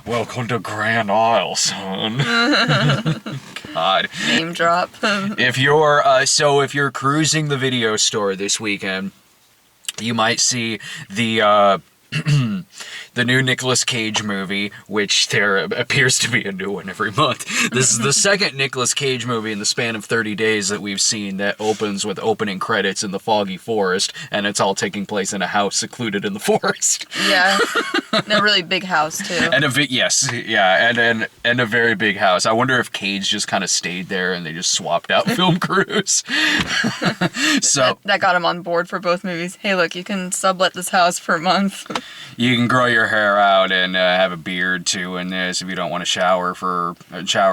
Welcome to Grand Isle, son. God. Name drop. If you're cruising the video store this weekend, you might see the the new Nicolas Cage movie, which there appears to be a new one every month. This is the second Nicolas Cage movie in the span of 30 days that we've seen that opens with opening credits in the foggy forest, and it's all taking place in a house secluded in the forest. Yeah, and a really big house too. And and a very big house. I wonder if Cage just kind of stayed there and they just swapped out film crews. So that got him on board for both movies. Hey, look, you can sublet this house for a month. You can grow your hair out and have a beard too in this if you don't want to shower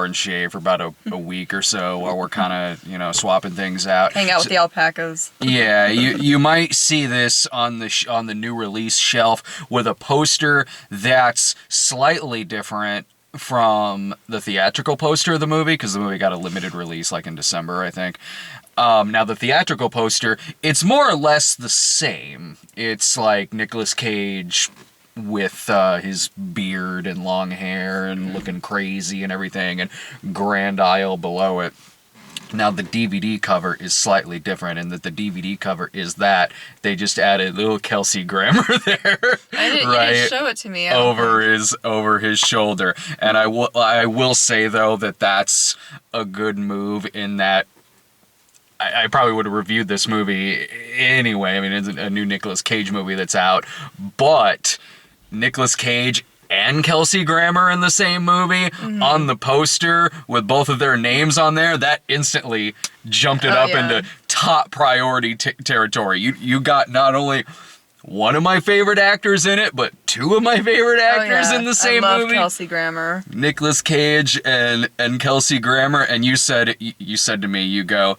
and shave for about a week or so while we're kind of, swapping things out. Hang out with the alpacas. Yeah, you might see this on the new release shelf with a poster that's slightly different from the theatrical poster of the movie, because the movie got a limited release like in December, I think. Now, the theatrical poster, it's more or less the same. It's like Nicolas Cage with his beard and long hair and looking crazy and everything, and Grand Isle below it. Now, the DVD cover is slightly different in that the DVD cover is that they just added little Kelsey Grammer there. You didn't show it to me. Over his shoulder. And I will say, though, that that's a good move in that I probably would have reviewed this movie anyway. I mean, it's a new Nicolas Cage movie that's out, but Nicolas Cage and Kelsey Grammer in the same movie on the poster with both of their names on there, that instantly jumped it up into top priority territory. You got not only one of my favorite actors in it, but two of my favorite actors in the same movie. I love Kelsey Grammer. Nicolas Cage and Kelsey Grammer, and you said to me, you go,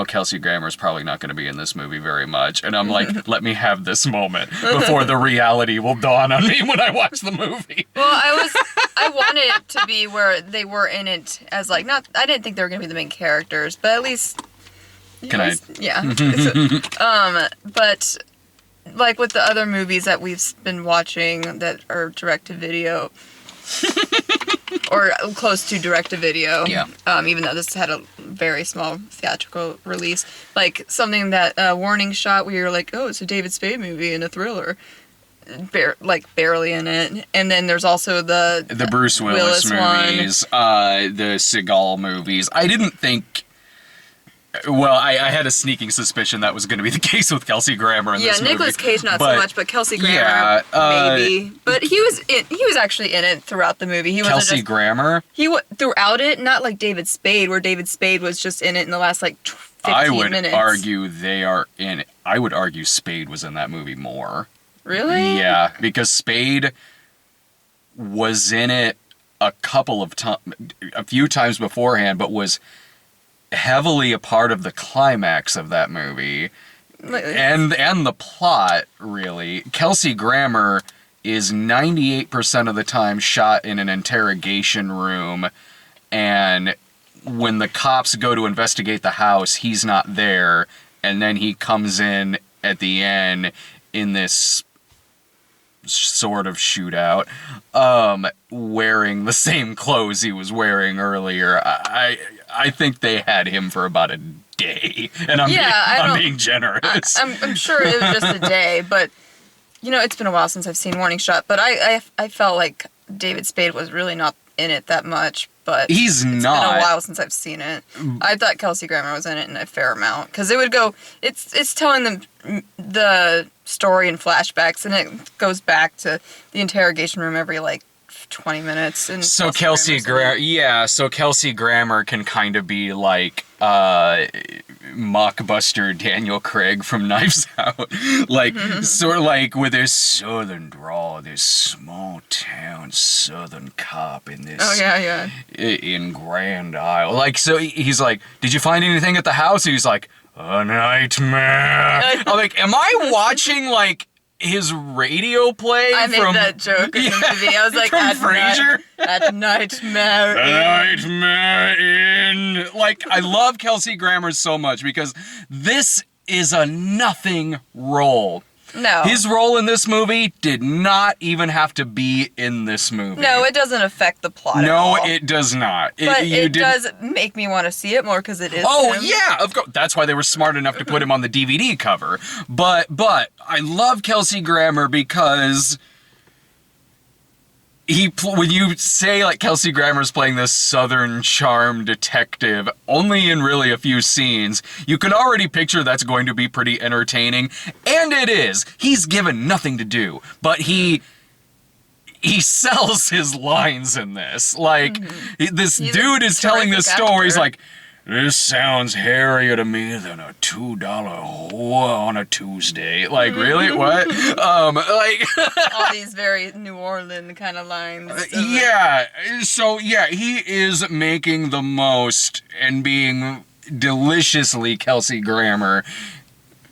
Kelsey Grammer's probably not going to be in this movie very much. And I'm like, let me have this moment before the reality will dawn on me when I watch the movie. Well, I wanted it to be where they were in it as I didn't think they were going to be the main characters, but at least. Yeah. But like with the other movies that we've been watching that are direct-to-video, or close to direct-to-video, even though this had a very small theatrical release, like something that Warning shot where you're like, oh, it's a David Spade movie and a thriller, barely in it. And then there's also the Bruce Willis movies, the Seagal movies. I didn't think. Well, I had a sneaking suspicion that was going to be the case with Kelsey Grammer in this movie. Yeah, Nicolas Cage not so much, but Kelsey Grammer maybe. But he was actually in it throughout the movie. He wasn't Kelsey Grammer? Throughout it, not like David Spade, where David Spade was just in it in the last 15 minutes. I would argue they are in it. I would argue Spade was in that movie more. Really? Yeah, because Spade was in it a few times beforehand, but was heavily a part of the climax of that movie and the plot, really. Kelsey Grammer is 98% of the time shot in an interrogation room, and when the cops go to investigate the house, he's not there, and then he comes in at the end in this sort of shootout, wearing the same clothes he was wearing earlier. I think they had him for about a day, and I'm being generous. I'm sure it was just a day, but it's been a while since I've seen Warning Shot. But I felt like David Spade was really not in it that much. But it's been a while since I've seen it. I thought Kelsey Grammer was in it in a fair amount, because it would go. It's telling them the story in flashbacks, and it goes back to the interrogation room every 20 minutes. And so Kelsey Grammer can kind of be like mockbuster Daniel Craig from Knives Out, sort of like with his southern drawl, this small town southern cop in this. Oh yeah. In Grand Isle, so he's like, did you find anything at the house? And he's like, a nightmare. I'm like, am I watching his radio play? I made that joke in the video. I was like, from Frasier? At Nightmare Inn. Nightmare Inn. I love Kelsey Grammer so much because this is a nothing role No. His role in this movie did not even have to be in this movie. No, it doesn't affect the plot at No, all. it does not. But it does make me want to see it more because it is him. Yeah, of course. That's why they were smart enough to put him on the DVD cover. But I love Kelsey Grammer because when you say like Kelsey Grammer's playing this Southern charm detective, only in really a few scenes, you can already picture that's going to be pretty entertaining, and it is. He's given nothing to do, but he sells his lines in this. Like, this dude is telling this story. He's like, this sounds hairier to me than a $2 whore on a Tuesday. Like, really? What? Like... all these very New Orleans kind of lines. Yeah. So, yeah, he is making the most and being deliciously Kelsey Grammer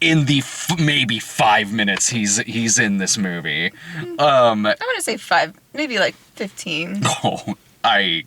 in the maybe 5 minutes he's in this movie. I want to say 5, maybe like 15. Oh, I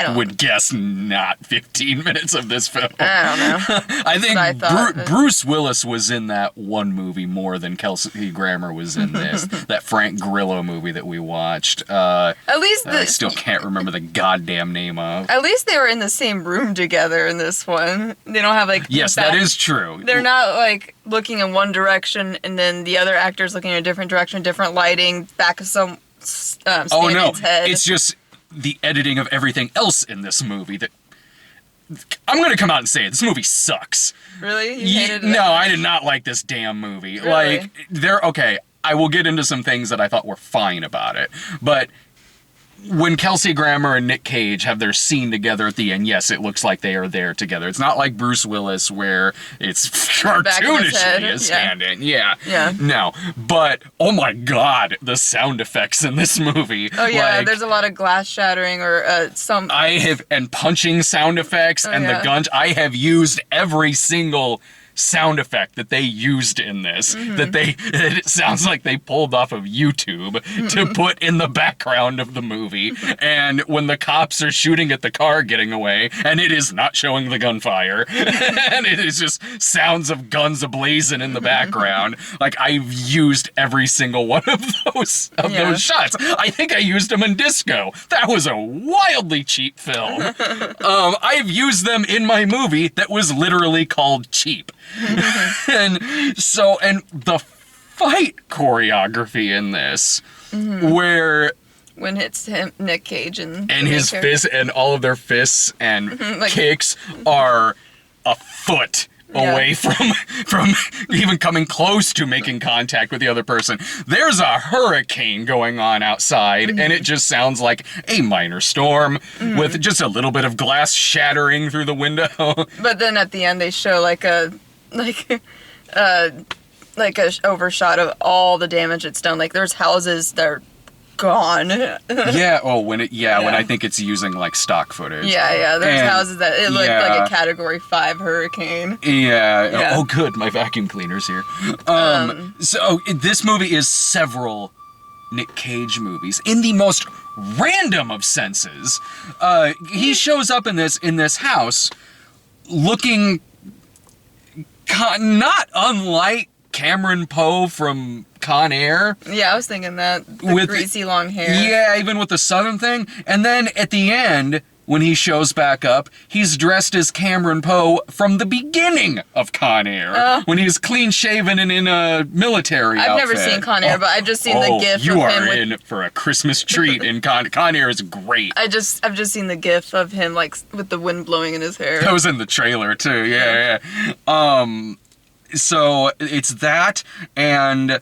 don't would guess not 15 minutes of this film. I don't know. I think Bruce Willis was in that one movie more than Kelsey Grammer was in this. That Frank Grillo movie that we watched. At least I still can't remember the goddamn name of. At least they were in the same room together in this one. They don't have like... Yes, that is true. They're not like looking in one direction and then the other actor's looking in a different direction, different lighting, back of some stand-in's head. It's just the editing of everything else in this movie that... I'm gonna come out and say it. This movie sucks. Really? You hated it? No, I did not like this damn movie. Really? Like, okay, I will get into some things that I thought were fine about it, but when Kelsey Grammer and Nick Cage have their scene together at the end, yes, it looks like they are there together. It's not like Bruce Willis where it's cartoonishly a stand-in. Yeah. No. But, oh my god, the sound effects in this movie. Oh yeah, there's a lot of glass shattering or some... and punching sound effects the guns. I have used every single sound effect that they used in this, it sounds like they pulled off of YouTube to put in the background of the movie. And when the cops are shooting at the car getting away, and it is not showing the gunfire, and it is just sounds of guns ablazing in the background, like I've used every single one of those shots. I think I used them in Disco. That was a wildly cheap film. I've used them in my movie that was literally called Cheap. And the fight choreography in this, where when it's him, Nick Cage and his fists and all of their fists and like, kicks are a foot away from even coming close to making contact with the other person. There's a hurricane going on outside, and it just sounds like a minor storm with just a little bit of glass shattering through the window. But then at the end they show like a overshot of all the damage it's done. Like there's houses that are gone. When I think it's using like stock footage. There's houses that it looked like a Category 5 hurricane. Oh good, my vacuum cleaner's here. So this movie is several Nick Cage movies in the most random of senses. He shows up in this house looking not unlike Cameron Poe from Con Air. Yeah, I was thinking that. With greasy long hair. Yeah, even with the southern thing. And then at the end, when he shows back up, he's dressed as Cameron Poe from the beginning of Con Air, when he's clean-shaven and in a military outfit. I've never seen Con Air, but I've just seen the gif of him. You are in for a Christmas treat, and Con Air is great. I've just seen the gif of him, like, with the wind blowing in his hair. That was in the trailer, too, yeah. So, it's that, and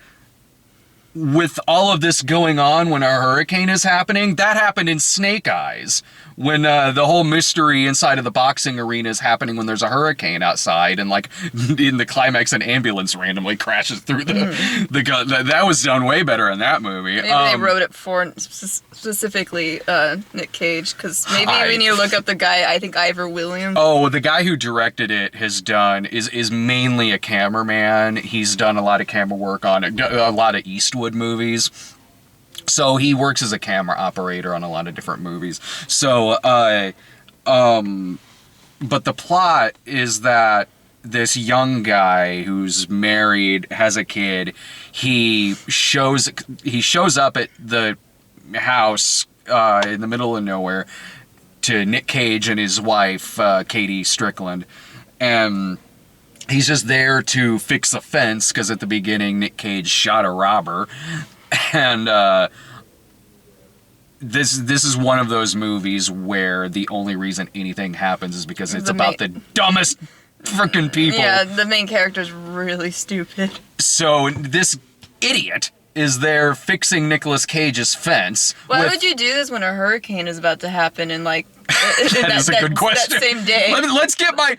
with all of this going on when a hurricane is happening, that happened in Snake Eyes. When the whole mystery inside of the boxing arena is happening when there's a hurricane outside, and like in the climax, an ambulance randomly crashes through the gun. That was done way better in that movie. Maybe they wrote it for specifically Nick Cage, because maybe when you look up the guy, I think Ivor Williams. Oh, the guy who directed it is mainly a cameraman. He's done a lot of camera work on a lot of Eastwood movies. So he works as a camera operator on a lot of different movies. So, but the plot is that this young guy who's married, has a kid. He shows up at the house in the middle of nowhere to Nick Cage and his wife, Katie Strickland. And he's just there to fix a fence because at the beginning Nick Cage shot a robber. And this is one of those movies where the only reason anything happens is because it's about the dumbest freaking people. Yeah, the main character's really stupid. So this idiot is there fixing Nicolas Cage's fence. Why would you do this when a hurricane is about to happen in like that is a good question. That same day? Let's get my...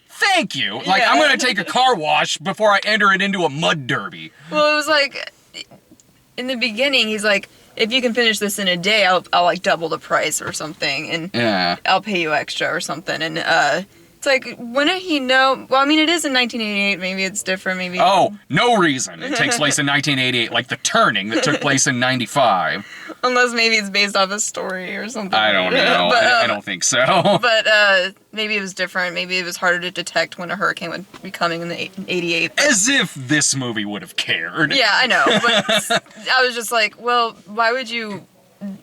Thank you. Like, I'm going to take a car wash before I enter it into a mud derby. Well, it was like, in the beginning, he's like, if you can finish this in a day, I'll like double the price or something, and I'll pay you extra or something. And it's like, wouldn't he know? Well, I mean, it is in 1988. Maybe it's different. Maybe. Oh, no reason. It takes place in 1988, like The Turning that took place in 95. Unless maybe it's based off a story or something. I don't know. But, I don't think so. But maybe it was different. Maybe it was harder to detect when a hurricane would be coming in the 88. As if this movie would have cared. Yeah, I know. But I was just like, well, why would you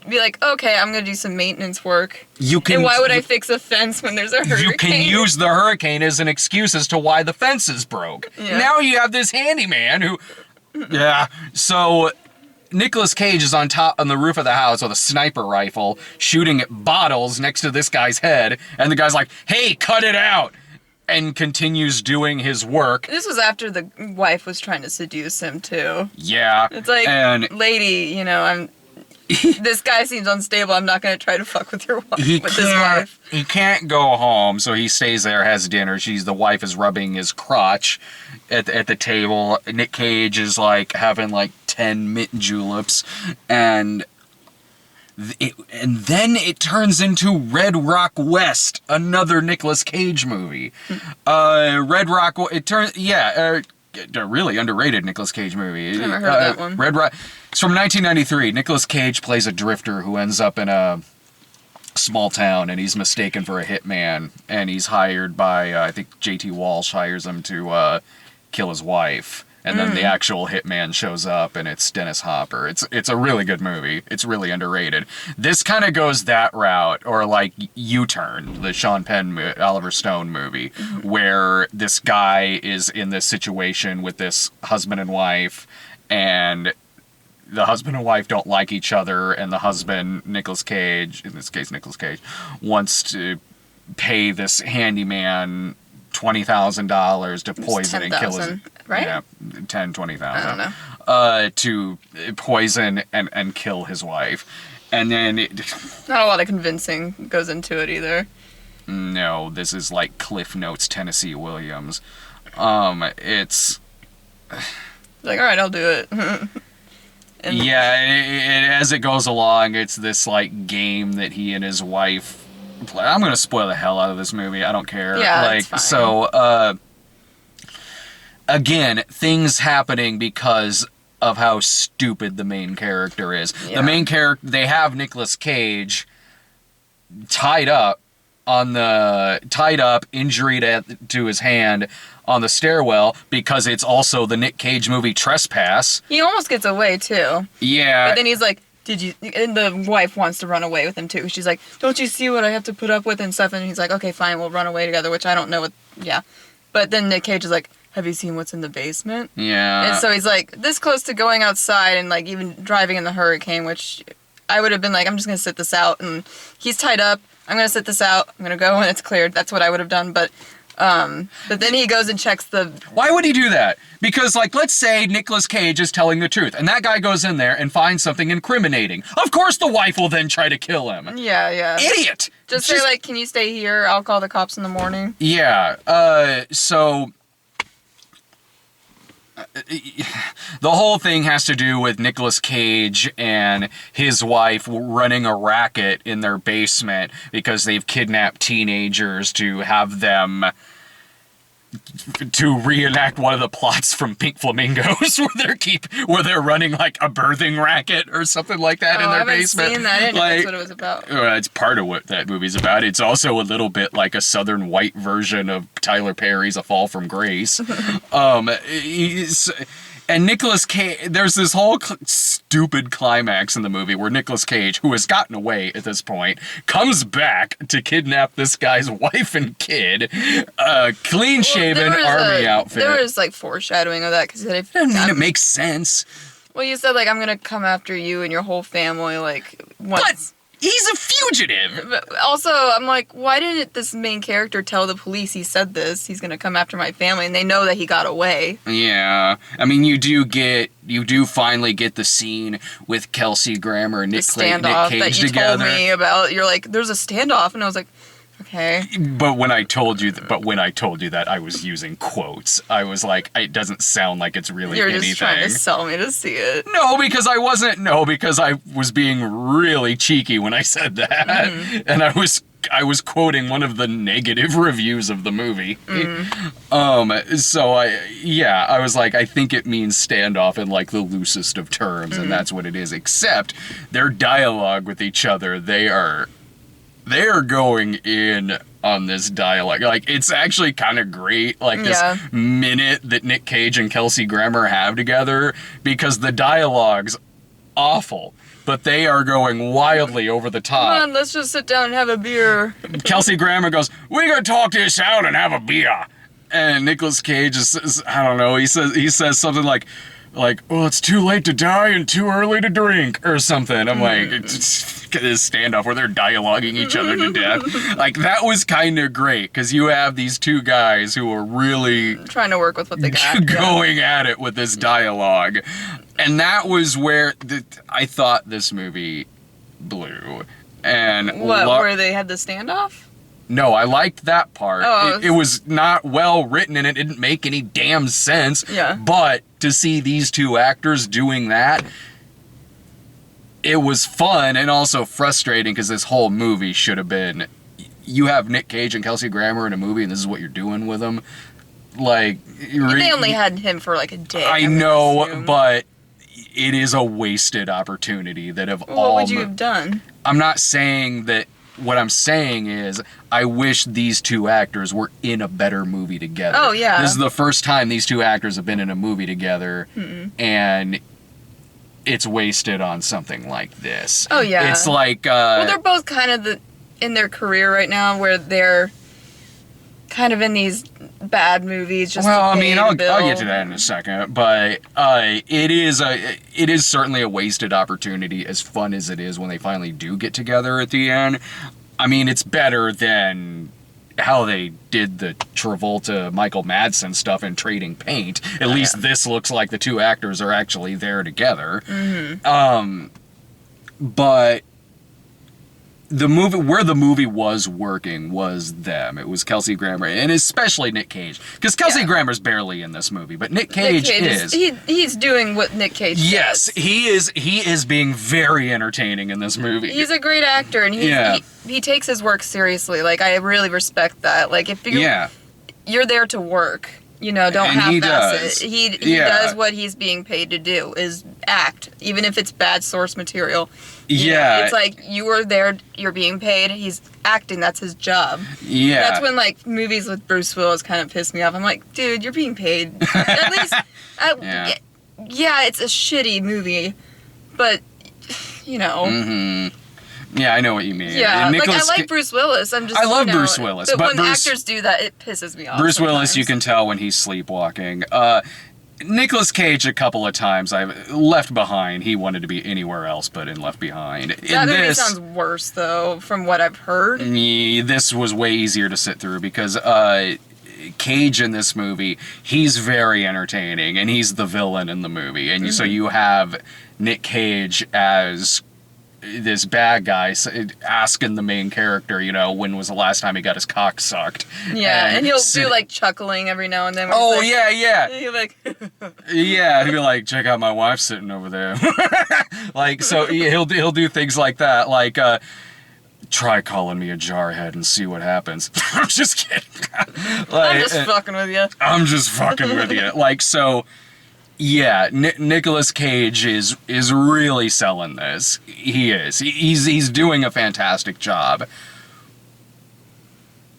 be like, okay, I'm going to do some maintenance work. And why would I fix a fence when there's a hurricane? You can use the hurricane as an excuse as to why the fence is broke. Yeah. Now you have this handyman who... Yeah, so... Nicolas Cage is on the roof of the house with a sniper rifle, shooting at bottles next to this guy's head, and the guy's like, hey, cut it out! And continues doing his work. This was after the wife was trying to seduce him, too. Yeah. It's like, lady, this guy seems unstable, I'm not gonna try to fuck with with his wife. He can't go home, so he stays there, has dinner. The wife is rubbing his crotch at the table. Nick Cage is like having like 10 mint juleps, and then it turns into Red Rock West, another Nicolas Cage movie. Red Rock, a really underrated Nicolas Cage movie. Never heard of that one. Red Rock. It's from 1993. Nicolas Cage plays a drifter who ends up in a small town, and he's mistaken for a hitman, and he's hired by, I think J.T. Walsh hires him to kill his wife. And then the actual hitman shows up, and it's Dennis Hopper. It's a really good movie. It's really underrated. This kind of goes that route, or like U-Turn, the Sean Penn, Oliver Stone movie, where this guy is in this situation with this husband and wife, and the husband and wife don't like each other, and the husband, Nicolas Cage, in this case Nicolas Cage, wants to pay this handyman $20,000 to poison and kill his... Right? Yeah, 10, 20,000. I don't know. To poison and kill his wife. And then... Not a lot of convincing goes into it either. No, this is like Cliff Notes Tennessee Williams. It's... Like, alright, I'll do it. As it goes along, it's this like game that he and his wife play. I'm gonna spoil the hell out of this movie. I don't care. Yeah, like, fine. So, again, things happening because of how stupid the main character is. Yeah. The main character, they have Nicolas Cage tied up, injury to his hand on the stairwell, because it's also the Nick Cage movie Trespass. He almost gets away, too. Yeah. But then he's like, and the wife wants to run away with him, too. She's like, don't you see what I have to put up with and stuff? And he's like, okay, fine, we'll run away together, which I don't know what, But then Nick Cage is like, have you seen what's in the basement? Yeah. And so he's like, this close to going outside and like even driving in the hurricane, which I would have been like, I'm just going to sit this out. And he's tied up. I'm going to sit this out. I'm going to go when it's cleared. That's what I would have done. But then he goes and checks the... Why would he do that? Because, like, let's say Nicolas Cage is telling the truth, and that guy goes in there and finds something incriminating. Of course the wife will then try to kill him. Yeah. Idiot! Just say, like, can you stay here? I'll call the cops in the morning. Yeah, so... the whole thing has to do with Nicolas Cage and his wife running a racket in their basement because they've kidnapped teenagers to have them to reenact one of the plots from Pink Flamingos, where they're running like a birthing racket or something like that in their basement. I haven't seen that. I didn't know that's what it was about. It's part of what that movie's about. It's also a little bit like a Southern white version of Tyler Perry's A Fall from Grace. And Nicolas Cage, there's this whole stupid climax in the movie where Nicolas Cage, who has gotten away at this point, comes back to kidnap this guy's wife and kid, clean-shaven army outfit. There was like foreshadowing of that because it makes sense. Well, you said like I'm gonna come after you and your whole family like once. But he's a fugitive. But also, I'm like, why didn't this main character tell the police he said this? He's gonna come after my family, and they know that he got away. Yeah, I mean, you do finally get the scene with Kelsey Grammer and Nick Cage that you together. told me about. You're like, there's a standoff, and I was like, okay. But when I told you that, I was using quotes. I was like, it doesn't sound like it's really anything. You're just trying to sell me to see it. No, because I wasn't. No, because I was being really cheeky when I said that, and I was quoting one of the negative reviews of the movie. So I was like, I think it means standoff in like the loosest of terms, and that's what it is. Except their dialogue with each other, they are going in on this dialogue. Like, it's actually kind of great, like, this minute that Nick Cage and Kelsey Grammer have together, because the dialogue's awful, but they are going wildly over the top. Come on, let's just sit down and have a beer. Kelsey Grammer goes, "We gotta talk this out and have a beer." And Nicolas Cage is I don't know, he says something like, "Well, it's too late to die and too early to drink," or something. I'm like, it's this standoff where they're dialoguing each other to death. Like, that was kind of great, because you have these two guys who are really trying to work with what they got. Going at it with this dialogue. And that was where I thought this movie blew. And where they had the standoff? No, I liked that part. Oh. It was not well written, and it didn't make any damn sense. Yeah. But to see these two actors doing that, it was fun and also frustrating, because this whole movie should have been, you have Nick Cage and Kelsey Grammer in a movie, and this is what you're doing with them. Like, they only had him for like a day. I know, but it is a wasted opportunity that of all. What would you have done? I'm not saying that. What I'm saying is, I wish these two actors were in a better movie together. Oh, yeah. This is the first time these two actors have been in a movie together, and it's wasted on something like this. Oh, yeah. It's like... well, they're both kind of in their career right now, where they're kind of in these bad movies just Well, to I pay mean, the I'll bill. get to that in a second, but it is certainly a wasted opportunity, as fun as it is when they finally do get together at the end. I mean, it's better than how they did the Travolta, Michael Madsen stuff in Trading Paint. At least this looks like the two actors are actually there together. But the movie was working was them. It was Kelsey Grammer, and especially Nick Cage, because Kelsey Grammer's barely in this movie, but Nick Cage is. He's doing what Nick Cage does. Yes, he is being very entertaining in this movie. He's a great actor, and he takes his work seriously. Like, I really respect that. Like, if you're there to work, don't half-ass it. He does what he's being paid to do, is act, even if it's bad source material. It's like, you are there, you're being paid, he's acting, that's his job. Yeah. That's when, like, movies with Bruce Willis kind of piss me off. I'm like, dude, you're being paid. At least, it's a shitty movie, but, Yeah, I know what you mean. Yeah, I like Bruce Willis. I love Bruce Willis, but when actors do that, it pisses me off. Bruce sometimes. Willis, you can tell when he's sleepwalking. Nicolas Cage, a couple of times I've Left Behind. He wanted to be anywhere else but in Left Behind. That movie sounds worse, though, from what I've heard. This was way easier to sit through, because Cage in this movie, he's very entertaining, and he's the villain in the movie. And so you have Nick Cage as this bad guy asking the main character, when was the last time he got his cock sucked. Yeah, and he'll do, like, chuckling every now and then. Oh, yeah. He'll like... yeah, he'll be like, check out my wife sitting over there. Like, so he'll do things like that. Like, try calling me a jarhead and see what happens. I'm just kidding. I'm just fucking with you. I'm just fucking with you. Like, so, yeah, Nicolas Cage is really selling this. He is. He's doing a fantastic job.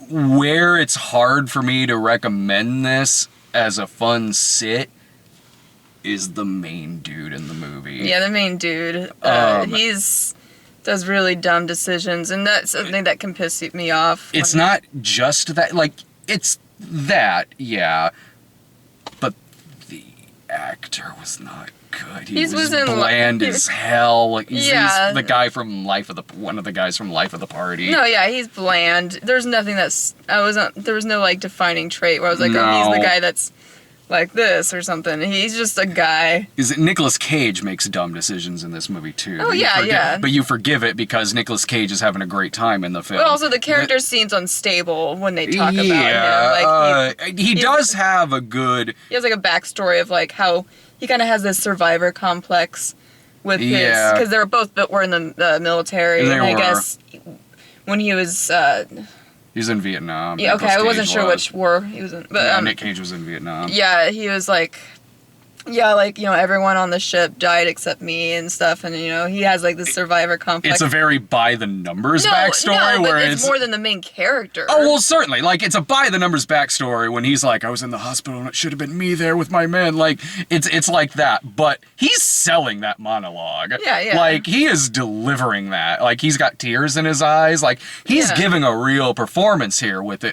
Where it's hard for me to recommend this as a fun sit is the main dude in the movie. Yeah, the main dude. Does really dumb decisions, and that's something that can piss me off. It's not just that, like, it's that, yeah, but the actor was not good. He was bland as hell. Like, he's the guy from one of the guys from Life of the Party. No, yeah, he's bland. There's nothing there was no, like, defining trait where I was like, oh, he's the guy that's like this or something. He's just a guy. Nicolas Cage makes dumb decisions in this movie too. Oh, yeah. But you forgive it because Nicolas Cage is having a great time in the film. But also the character seems unstable when they talk about him. Like, he does have a good... He has like a backstory of like how he kind of has this survivor complex with his... Because they were both were in the military. I guess when he was... He was in Vietnam. Yeah, okay, I wasn't sure which war he was in. But, Nick Cage was in Vietnam. Yeah, he was like... Yeah, like, everyone on the ship died except me and stuff, and, he has, like, this survivor complex. It's a very by-the-numbers backstory. No, but it's more than the main character. Oh, well, certainly. Like, it's a by-the-numbers backstory when he's like, I was in the hospital and it should have been me there with my men. Like, it's like that. But he's selling that monologue. Yeah. Like, he is delivering that. Like, he's got tears in his eyes. Like, he's giving a real performance here with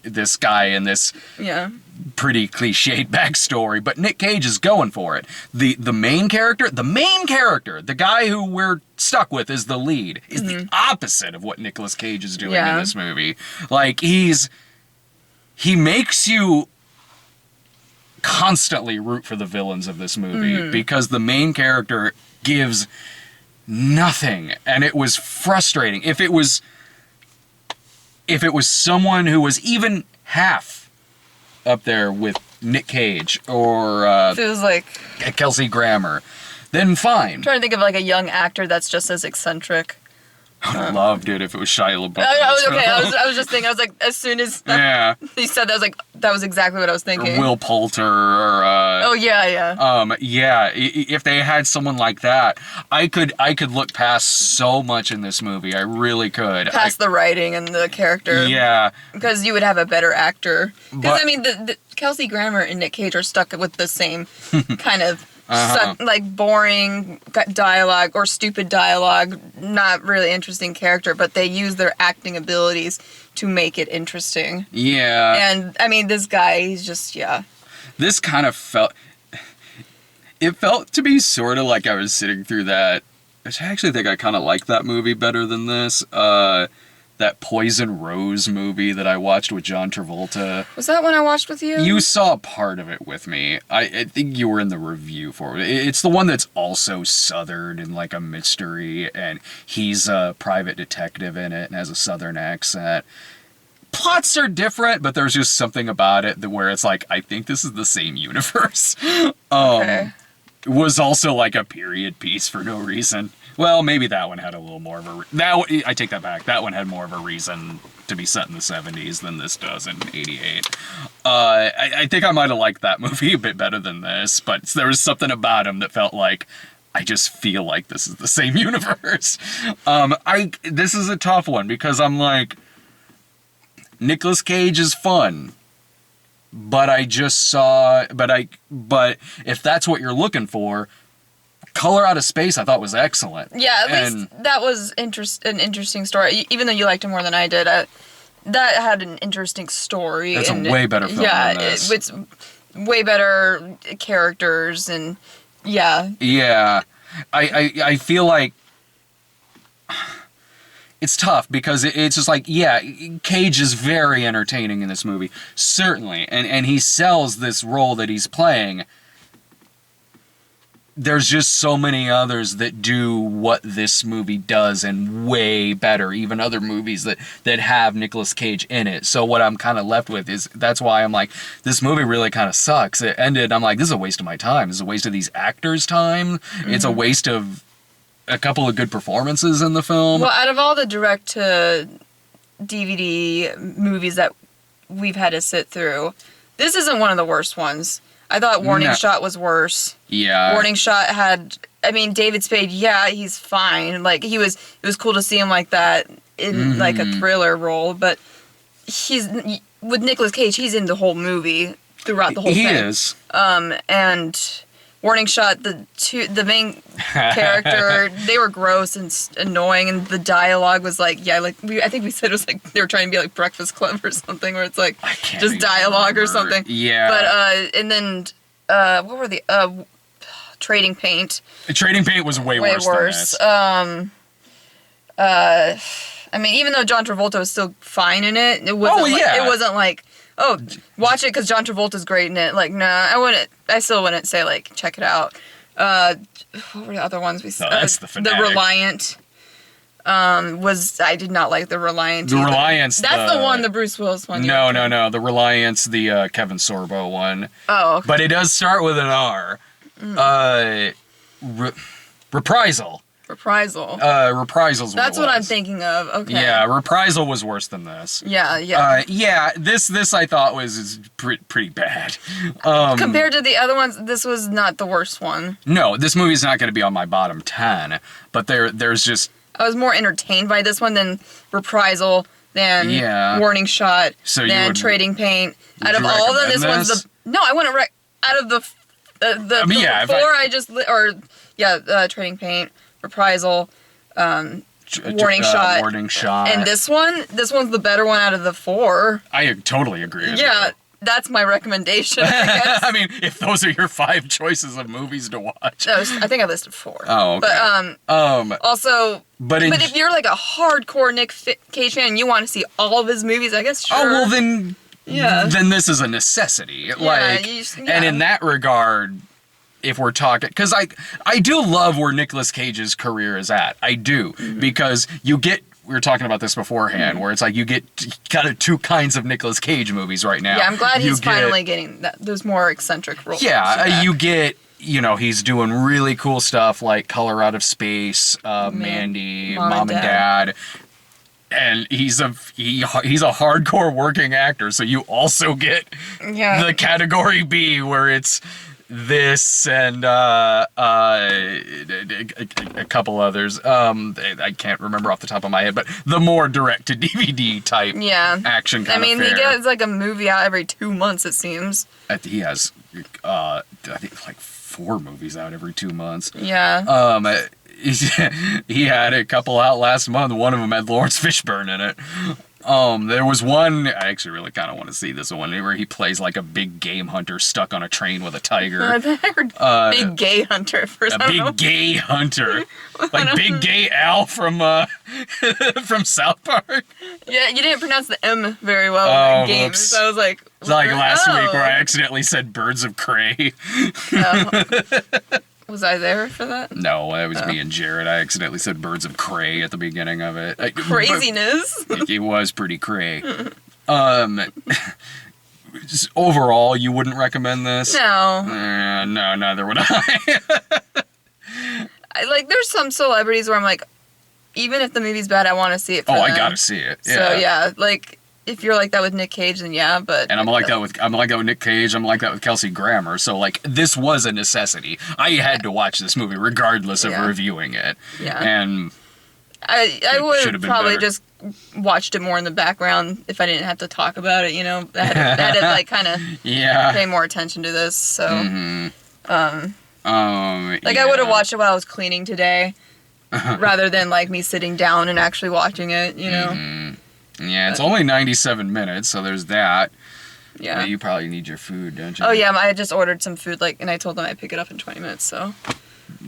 this guy and this... Yeah. Pretty cliched backstory, but Nick Cage is going for it. The main character, the guy who we're stuck with is the lead, is the opposite of what Nicolas Cage is doing in this movie. Like, he makes you constantly root for the villains of this movie because the main character gives nothing, and it was frustrating. If it was someone who was even half up there with Nick Cage or if it was like Kelsey Grammer, then fine. I'm trying to think of like a young actor that's just as eccentric. I would have loved it if it was Shia LaBeouf. I was just thinking, I was like, as soon as he said that, I was like, that was exactly what I was thinking. Or Will Poulter or if they had someone like that, I could look past so much in this movie. I really could. Past the writing and the character. Yeah. Because you would have a better actor. Because, I mean, the Kelsey Grammer and Nick Cage are stuck with the same kind of like boring dialogue or stupid dialogue, not really interesting character, but they use their acting abilities to make it interesting. Yeah. And, I mean, this guy, he's just, This kind of felt to me sort of like I was sitting through that, which I actually think I kind of like that movie better than this, that Poison Rose movie that I watched with John Travolta. Was that one I watched with you? You saw part of it with me. I think you were in the review for it. It's the one that's also Southern and like a mystery, and he's a private detective in it and has a Southern accent. Plots are different, but there's just something about it where it's like, I think this is the same universe. Okay. It was also like a period piece for no reason. Well, maybe that one had a little more of I take that back. That one had more of a reason to be set in the 70s than this does in 88. I think I might have liked that movie a bit better than this, but there was something about him that felt like, I just feel like this is the same universe. This is a tough one because I'm like, Nicolas Cage is fun. But but if that's what you're looking for, Color Out of Space I thought was excellent. Yeah, at least that was an interesting story. Even though you liked it more than I did, that had an interesting story. It's a way better film than this. It's way better characters and Yeah. I feel like it's tough because it's just like, Cage is very entertaining in this movie, certainly, and he sells this role that he's playing. There's just so many others that do what this movie does and way better, even other movies that have Nicolas Cage in it. So what I'm kind of left with is, that's why I'm like, this movie really kind of sucks. It ended, I'm like, this is a waste of my time. This is a waste of these actors' time. Mm-hmm. It's a waste of a couple of good performances in the film. Well, out of all the direct-to-DVD movies that we've had to sit through, this isn't one of the worst ones. I thought Warning Shot was worse. Yeah. Warning Shot had... I mean, David Spade, yeah, he's fine. Like, it was cool to see him like that in, like, a thriller role, but he's... With Nicolas Cage, he's in the whole movie, throughout the whole thing. He is. And... Warning Shot, the main character, they were gross and annoying, and the dialogue was like, I think we said it was like they were trying to be like Breakfast Club or something, where it's like just dialogue or something. Yeah. But and then what were the Trading Paint? Trading Paint was way worse. Than this. I mean, even though John Travolta was still fine in it, it wasn't. It wasn't like. Oh, watch it because John Travolta's great in it. Like, nah, I still wouldn't say, like, check it out. What were the other ones we saw? That's the Fanatic. The Reliant. I did not like The Reliant. The Reliance. That's the one, the Bruce Willis one. No. The Reliance, the Kevin Sorbo one. Oh, okay. But it does start with an R. Reprisal. Reprisal. Reprisals. That's what I'm thinking of. Okay. Yeah, Reprisal was worse than this. Yeah. This I thought was pretty bad. Compared to the other ones, this was not the worst one. No, this movie's not going to be on my bottom 10, but there's just... I was more entertained by this one than Reprisal, than Warning Shot, than Trading Paint. Out of all of them, this one's the... No, I wouldn't... Out of the Trading Paint, Reprisal, Warning Shot. And this one's the better one out of the 4. I totally agree with you. That's my recommendation, I guess. I mean, if those are your 5 choices of movies to watch. I think I listed 4. Oh, okay. But, also... But if you're like a hardcore Nick Cage fan and you want to see all of his movies, I guess, sure. Oh, well, then... Yeah. Then this is a necessity. And in that regard... If we're talking, because I do love where Nicolas Cage's career is at. I do, because you get, we were talking about this beforehand, where it's like you get kind of 2 kinds of Nicolas Cage movies right now. Yeah, I'm glad he's finally getting those more eccentric roles. Yeah, you get, he's doing really cool stuff like Color Out of Space, Mandy, Mom and Dad. And he's a hardcore working actor, so you also get the category B where it's this and a couple others. I can't remember off the top of my head, but the more direct-to-DVD type action kind of fare. He gets like a movie out every 2 months, it seems. He has, I think, like 4 movies out every 2 months. Yeah. He had a couple out last month. One of them had Lawrence Fishburne in it. There was one, I actually really kind of want to see this one, where he plays like a big game hunter stuck on a train with a tiger. I heard big gay hunter first. Gay hunter. Like Big Gay Al from South Park. Yeah, you didn't pronounce the M very well in that game, so I was like... It's like last week where I accidentally said Birds of Prey. Was I there for that? No, that was me and Jared. I accidentally said Birds of Prey at the beginning of it. Craziness. It was pretty cray. Overall, you wouldn't recommend this? No. No, neither would I. There's some celebrities where I'm like, even if the movie's bad, I want to see it for them. I gotta see it. Yeah. So, yeah, if you're like that with Nick Cage, then yeah, but... And I'm like that with Nick Cage, I'm like that with Kelsey Grammer, so, this was a necessity. I had to watch this movie regardless of reviewing it. Yeah. And... I would have probably just watched it more in the background if I didn't have to talk about it, I had to, kind of pay more attention to this, so... I would have watched it while I was cleaning today, rather than, me sitting down and actually watching it, Yeah, it's only 97 minutes, so there's that. Yeah. But you probably need your food, don't you? Oh, yeah, I just ordered some food, and I told them I'd pick it up in 20 minutes, so...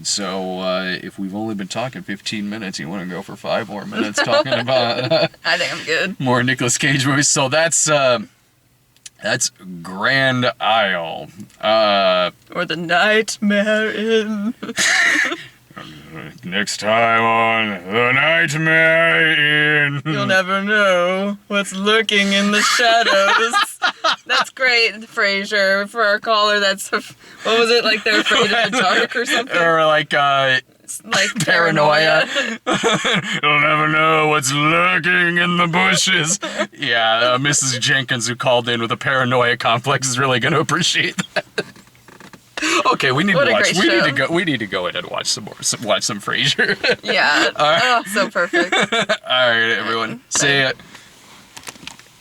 So, if we've only been talking 15 minutes, you want to go for 5 more minutes talking about... I think I'm good. More Nicolas Cage movies. So that's Grand Isle. Or The Nightmare Inn. Next time on The Nightmare Inn. You'll never know what's lurking in the shadows. That's great, Frasier. For our caller, what was it, they're afraid of the dark or something? Or like Paranoia. You'll never know what's lurking in the bushes. Yeah, Mrs. Jenkins, who called in with a paranoia complex, is really going to appreciate that. Okay, we need to watch. We need to go in and watch some more. Watch some Frasier. Yeah. Oh, so perfect. All right, everyone. See ya.